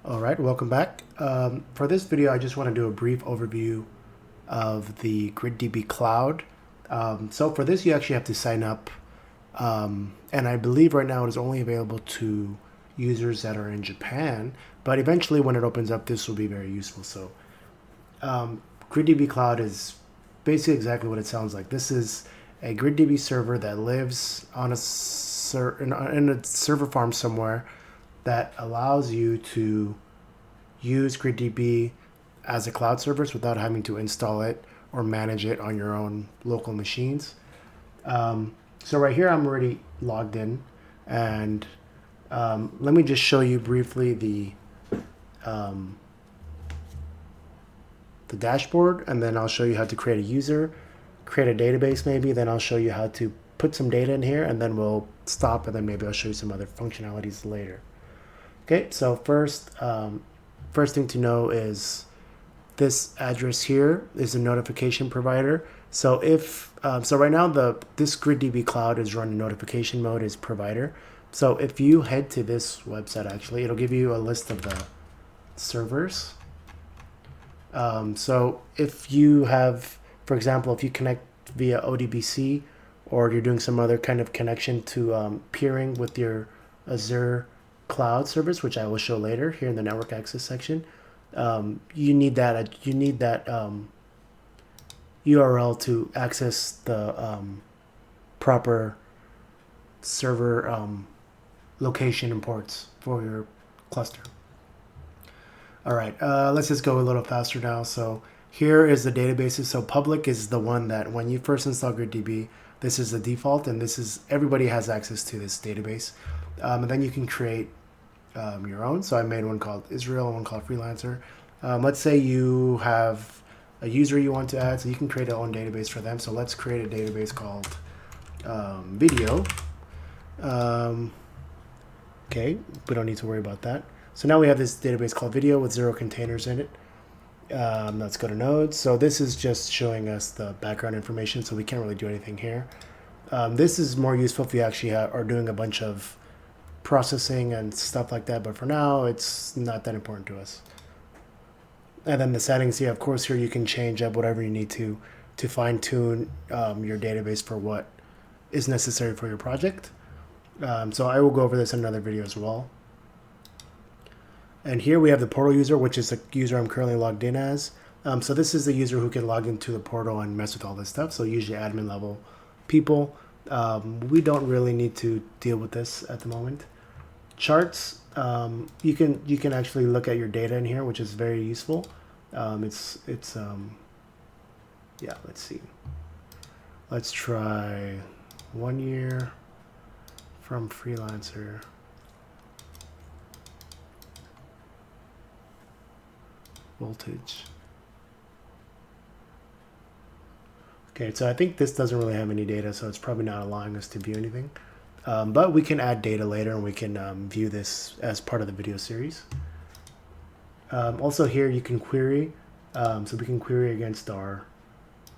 All right, welcome back. For this video, I just want to do a brief overview of the GridDB Cloud. So for this, you actually have to sign up, and I believe right now it is only available to users that are in Japan, but eventually when it opens up, this will be very useful. So GridDB Cloud is basically exactly what it sounds like. This is a GridDB server that lives on in a server farm somewhere that allows you to use GridDB as a cloud service without having to install it or manage it on your own local machines. So right here, I'm already logged in, and let me just show you briefly the dashboard, and then I'll show you how to create a user, create a database maybe, then I'll show you how to put some data in here, and then we'll stop, and then maybe I'll show you some other functionalities later. Okay, so first thing to know is this address here is a notification provider. So if so right now this GridDB Cloud is run in notification mode as provider. So if you head to this website, actually, it'll give you a list of the servers. So if you have, for example, if you connect via ODBC, or you're doing some other kind of connection to peering with your Azure cloud service, which I will show later here in the network access section, you need that URL to access the proper server location and ports for your cluster. All right, let's just go a little faster now. So here is the databases. So public is the one that when you first install GridDB, this is the default, and this is everybody has access to this database. And then you can create your own. So I made one called Israel and one called Freelancer. Let's say you have a user you want to add, so you can create your own database for them. So let's create a database called video. Okay, we don't need to worry about that. So now we have this database called video with 0 containers in it. Let's go to nodes. So this is just showing us the background information, so we can't really do anything here. This is more useful if you actually are doing a bunch of processing and stuff like that, but for now it's not that important to us. And then the settings, yeah, of course, here you can change up whatever you need to fine-tune your database for what is necessary for your project. So I will go over this in another video as well. And here we have the portal user, which is the user I'm currently logged in as. So this is the user who can log into the portal and mess with all this stuff. So usually admin level people. We don't really need to deal with this at the moment. Charts, you can actually look at your data in here, which is very useful. Yeah, let's see. Let's try 1 year from Freelancer. Voltage. Okay, so I think this doesn't really have any data, so it's probably not allowing us to view anything. But we can add data later, and we can view this as part of the video series. Also here you can query, so we can query against our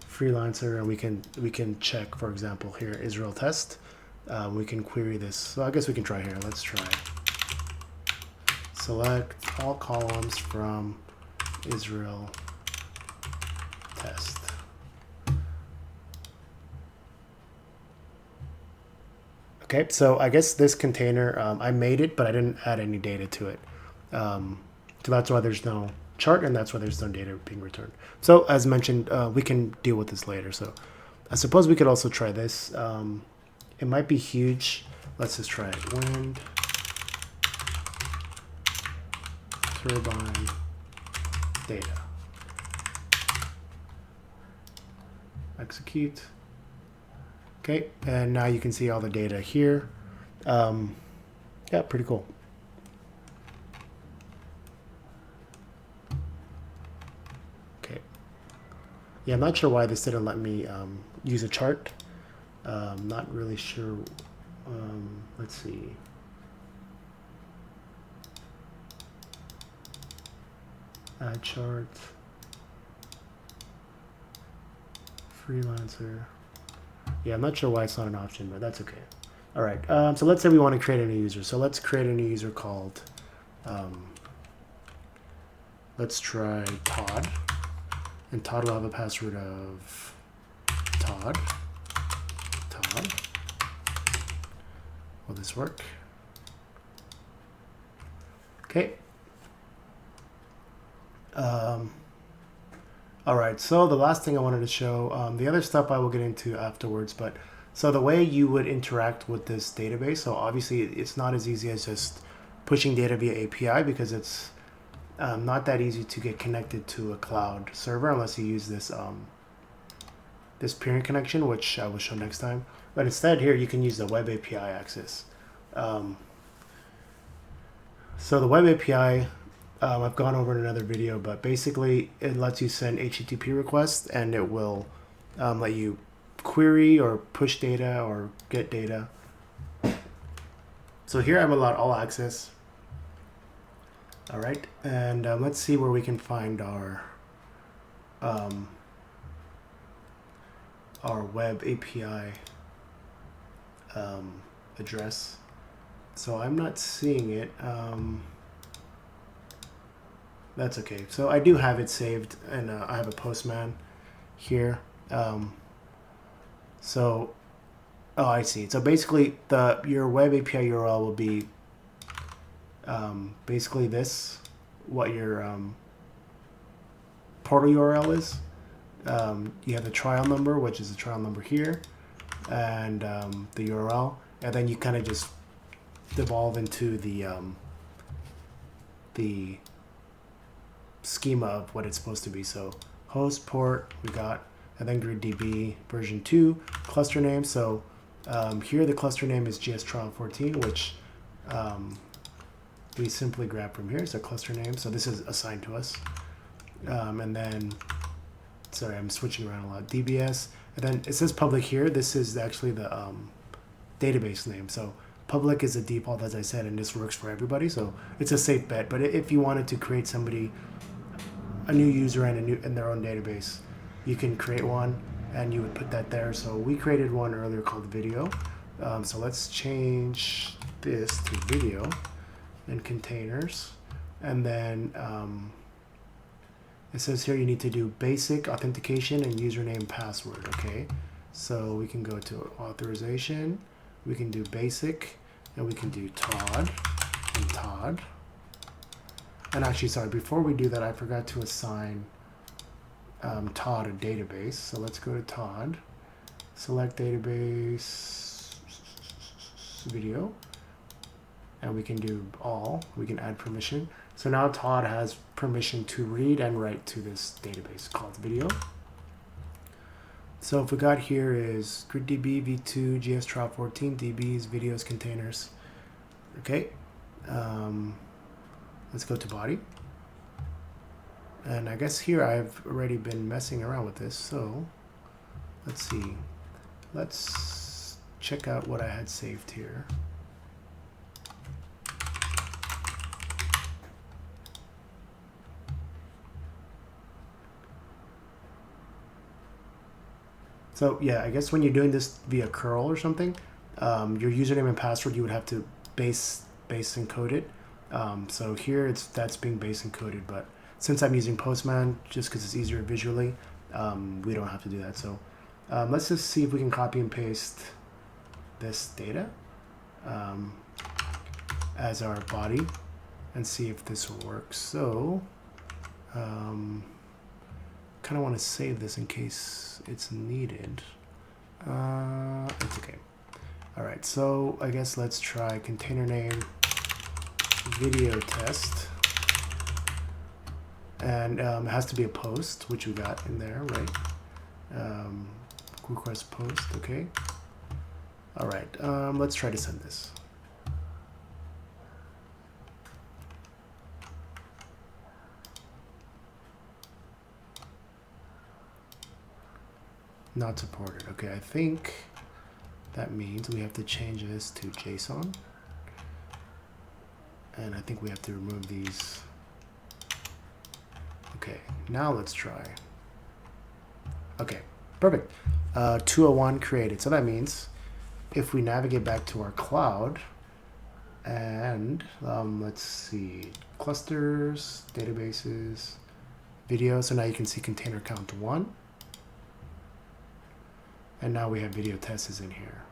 Freelancer, and we can check, for example, here Israel test. We can query this. So I guess we can try here. Let's try. Select all columns from Israel test. Okay, so I guess this container, I made it, but I didn't add any data to it. So that's why there's no chart, and that's why there's no data being returned. So as mentioned, we can deal with this later. So I suppose we could also try this. It might be huge. Let's just try it. Wind turbine data. Execute. Okay, and now you can see all the data here. Yeah, pretty cool. Okay. Yeah, I'm not sure why this didn't let me use a chart. Not really sure. Let's see. Add chart. Freelancer. Yeah, I'm not sure why it's not an option, but that's okay. All right, so let's say we want to create a new user. So let's create a new user called let's try Todd, and Todd will have a password of Todd. Will this work? Okay. All right, so the last thing I wanted to show, the other stuff I will get into afterwards, but so the way you would interact with this database, so obviously it's not as easy as just pushing data via API, because it's not that easy to get connected to a cloud server unless you use this this peering connection, which I will show next time. But instead here you can use the web API access. So the web API, I've gone over in another video, but basically it lets you send HTTP requests, and it will let you query or push data or get data. So here I'm allowed all access. All right, and let's see where we can find our web API address. So I'm not seeing it. That's okay. So I do have it saved, and I have a Postman here. So, oh, I see. So basically, your web API URL will be basically this, what your portal URL is. You have the trial number, which is the trial number here, and the URL, and then you kind of just devolve into the schema of what it's supposed to be. So host, port, we got, and then GridDB version 2, cluster name. So here the cluster name is GS trial 14, which we simply grab from here. So cluster name. So this is assigned to us. And then, sorry, I'm switching around a lot. DBS, and then it says public here. This is actually the database name. So public is a default, as I said, and this works for everybody. So it's a safe bet. But if you wanted to create somebody, a new user in their own database, you can create one, and you would put that there. So we created one earlier called video. So let's change this to video and containers. And then it says here you need to do basic authentication and username password. Okay, so we can go to authorization, we can do basic, and we can do Todd and Todd. And actually, sorry, before we do that, I forgot to assign Todd a database. So let's go to Todd, select database, video, and we can do all. We can add permission. So now Todd has permission to read and write to this database called video. So if we got here is GridDB v2 GS trial 14 DBs videos containers. Okay. Let's go to body. And I guess here I've already been messing around with this. So let's see. Let's check out what I had saved here. So yeah, I guess when you're doing this via curl or something, your username and password, you would have to base encode it. So here that's being base encoded, but since I'm using Postman, just because it's easier visually, we don't have to do that. So let's just see if we can copy and paste this data as our body and see if this works. So kind of want to save this in case it's needed. It's okay. All right, so I guess let's try container name video test, and it has to be a post, which we got in there, right? Request post, okay. All right, let's try to send this. Not supported. Okay, I think that means we have to change this to JSON. And I think we have to remove these. Okay, now let's try. Okay, perfect. 201 created. So that means if we navigate back to our cloud and let's see, clusters, databases, video. So now you can see container count 1. And now we have video tests is in here.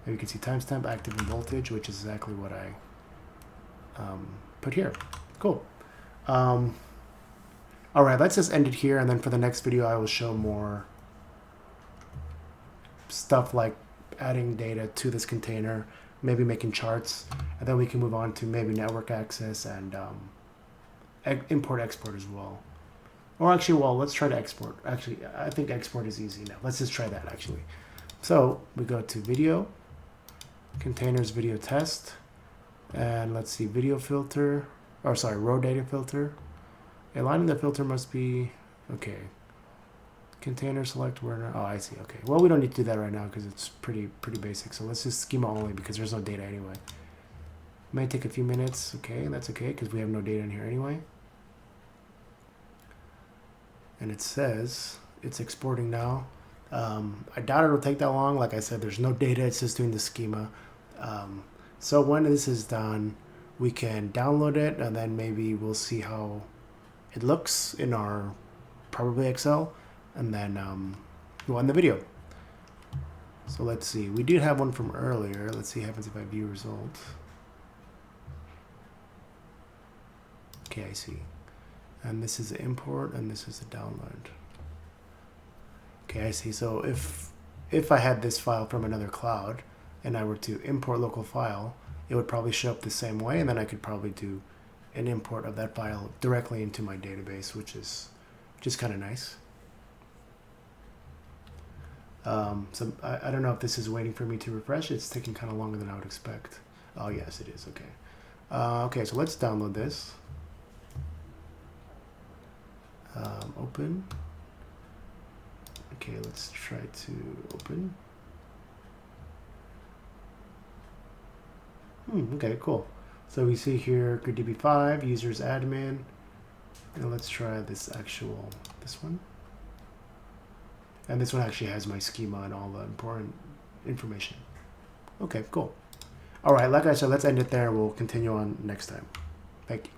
And you can see timestamp, active, and voltage, which is exactly what I put here. Cool. All right, let's just end it here. And then for the next video, I will show more stuff like adding data to this container, maybe making charts, and then we can move on to maybe network access and import export as well. Or actually, well, let's try to export. Actually, I think export is easy now. Let's just try that actually. So we go to video, containers, video test, and let's see, video filter, or sorry, row data filter. Aligning the filter must be, okay. Container select where, oh, I see, okay. Well, we don't need to do that right now because it's pretty basic. So let's just schema only because there's no data anyway. May take a few minutes, okay, that's okay because we have no data in here anyway. And it says it's exporting now. I doubt it'll take that long. Like I said, there's no data, it's just doing the schema. So when this is done, we can download it and then maybe we'll see how it looks in our probably Excel, and then go on the video. So let's see, we did have one from earlier. Let's see what happens if I view result. Okay, I see. And this is the import and this is the download. Okay, I see. So if I had this file from another cloud and I were to import local file, it would probably show up the same way, and then I could probably do an import of that file directly into my database, which is just kind of nice. So I don't know if this is waiting for me to refresh. It's taking kind of longer than I would expect. Oh yes, it is. Okay. Okay, so let's download this. Open. Okay, let's try to open. Okay, cool. So we see here GridDB 5, users admin. And let's try this one. And this one actually has my schema and all the important information. Okay, cool. All right, like I said, let's end it there. We'll continue on next time. Thank you.